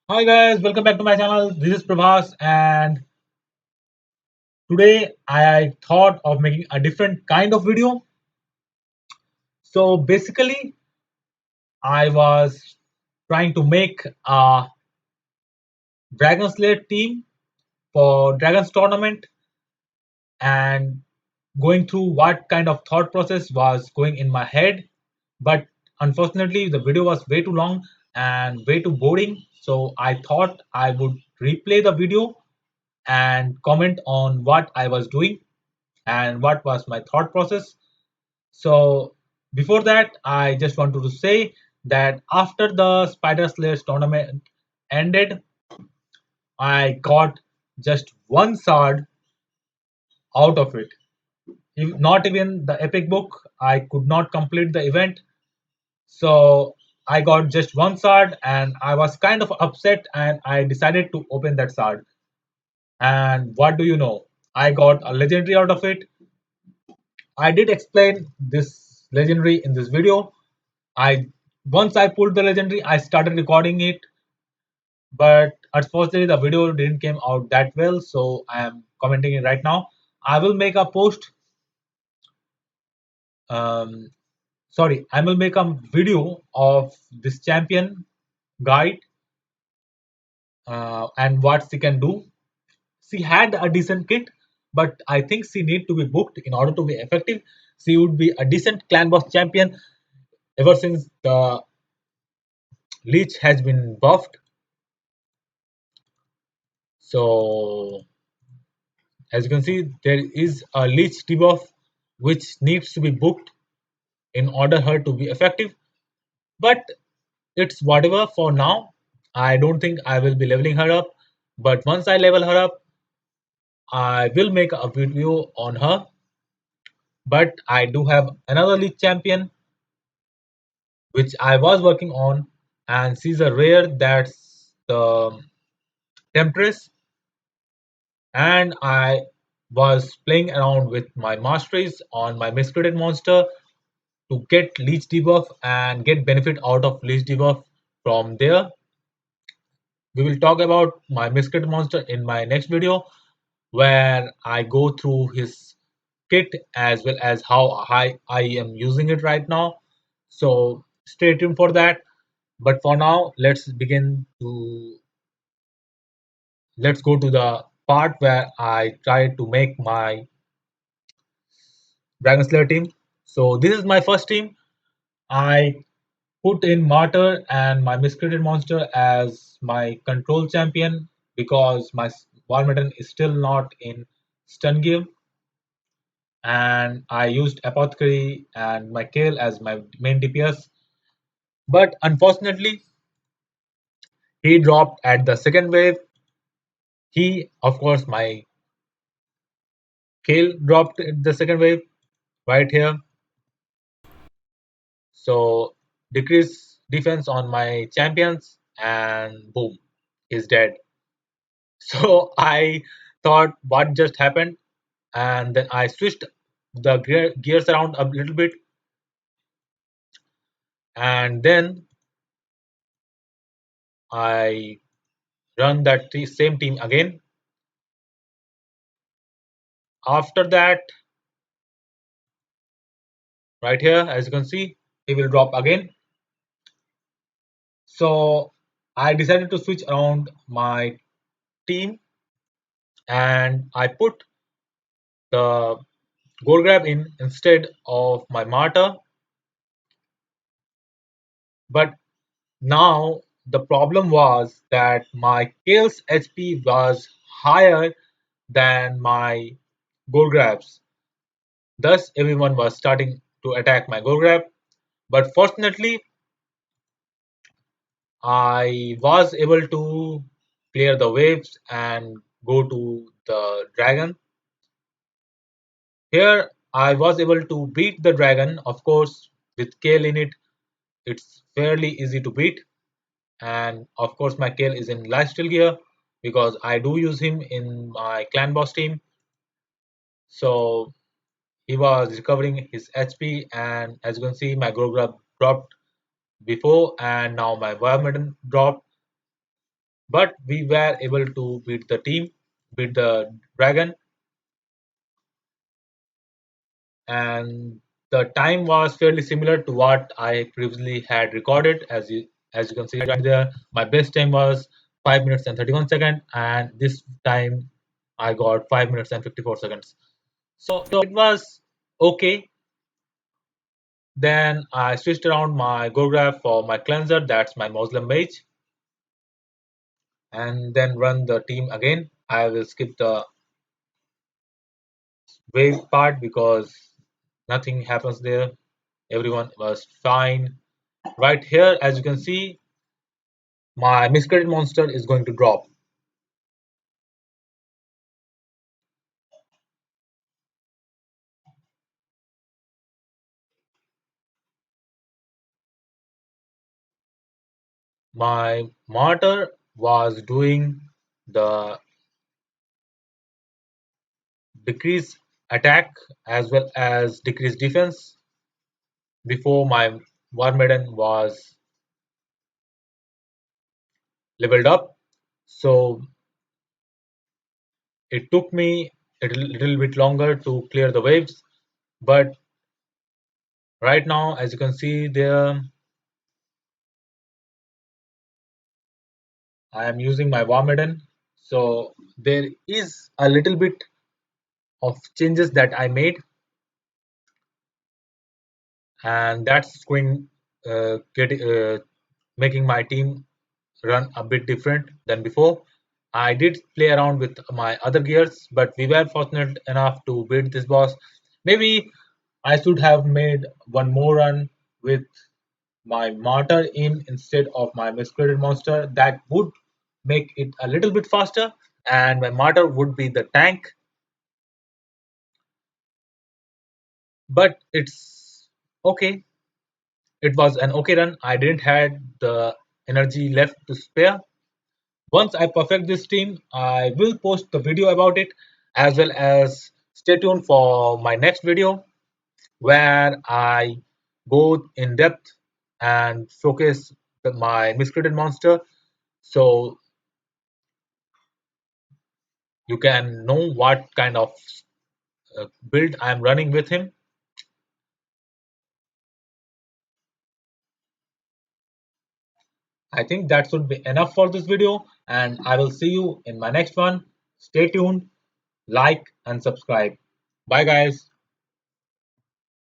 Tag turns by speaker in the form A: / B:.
A: Hi guys, welcome back to my channel. This is Prabhas, and today I thought of making a different kind of video. So basically, I was trying to make a Dragon Slayer team for Dragons tournament and going through what kind of thought process was going in my head. But unfortunately, the video was way too long and way too boring. So I thought I would replay the video and comment on what I was doing and what was my thought process. So before that, I just wanted to say that after the Spider Slayers tournament ended, I got just one sword out of it. Not even the epic book. I could not complete the event. So I got just one sword and I was kind of upset and I decided to open that sword. And what do you know? I got a legendary out of it. I did explain this legendary in this video. I Once I pulled the legendary, I started recording it, but unfortunately the video didn't came out that well, so I am commenting it right now. I will make a post. Um, Sorry, I will make a video of this champion guide and what she can do. She had a decent kit, but I think she need to be booked in order to be effective. She would be a decent clan boss champion ever since the leech has been buffed. So as you can see, there is a leech debuff which needs to be booked in order her to be effective. But it's whatever for now. I don't think I will be leveling her up. But once I level her up, I will make a video on her. But I do have another leech champion which I was working on, and she's a rare that's the Temptress. And I was playing around with my masteries on my miscreated monster to get leech debuff and get benefit out of leech debuff from there. We will talk about my miscreated monster in my next video where I go through his kit as well as how high I am using it right now. So stay tuned for that. But for now, let's go to the part where I try to make my Dragon Slayer team. So this is my first team. I put in Martyr and my Miscreated Monster as my control champion because my Warmaden is still not in stun gear, and I used Apothecary and my Kale as my main DPS. But unfortunately, he dropped at the second wave. Of course, my Kale dropped at the second wave right here. So decrease defense on my champions, and boom, he's dead. So I thought what just happened, and then I switched the gears around a little bit, and then I run that same team again. After that, right here, as you can see, he will drop again. So I decided to switch around my team, and I put the gold grab in instead of my martyr. But now the problem was that my Kale's HP was higher than my gold grabs. Thus, everyone was starting to attack my gold grab. But fortunately, I was able to clear the waves and go to the dragon. Here, I was able to beat the dragon. Of course, with Kale in it, it's fairly easy to beat. And of course, my Kale is in lifesteal gear because I do use him in my clan boss team. So he was recovering his HP, and as you can see, my Grograb dropped before, and now my Environment dropped. but we were able to beat the dragon, and the time was fairly similar to what I previously had recorded. As you can see right there, my best time was 5 minutes and 31 seconds, and this time I got 5 minutes and 54 seconds. So it was okay. Then I switched around my go graph for my cleanser, that's my Muslim mage, and then run the team again. I will skip the wave part because nothing happens there. Everyone was fine. Right here, as you can see, my miscredit monster is going to drop. My martyr was doing the decrease attack as well as decrease defense before my war maiden was leveled up. So it took me a little bit longer to clear the waves, but right now, as you can see there, I am using my war maiden. So there is a little bit of changes that I made, and that's going making my team run a bit different than before. I did play around with my other gears, but we were fortunate enough to beat this boss. Maybe I should have made one more run with my martyr in instead of my miscreated monster. That would make it a little bit faster, and my martyr would be the tank. But it's okay. It was an okay run. I didn't had the energy left to spare. Once I perfect this team, I will post the video about it, as well as stay tuned for my next video where I go in depth and showcase my miscreated monster, so you can know what kind of build I'm running with him. I think that should be enough for this video, and I will see you in my next one. Stay tuned, like, and subscribe. Bye, guys.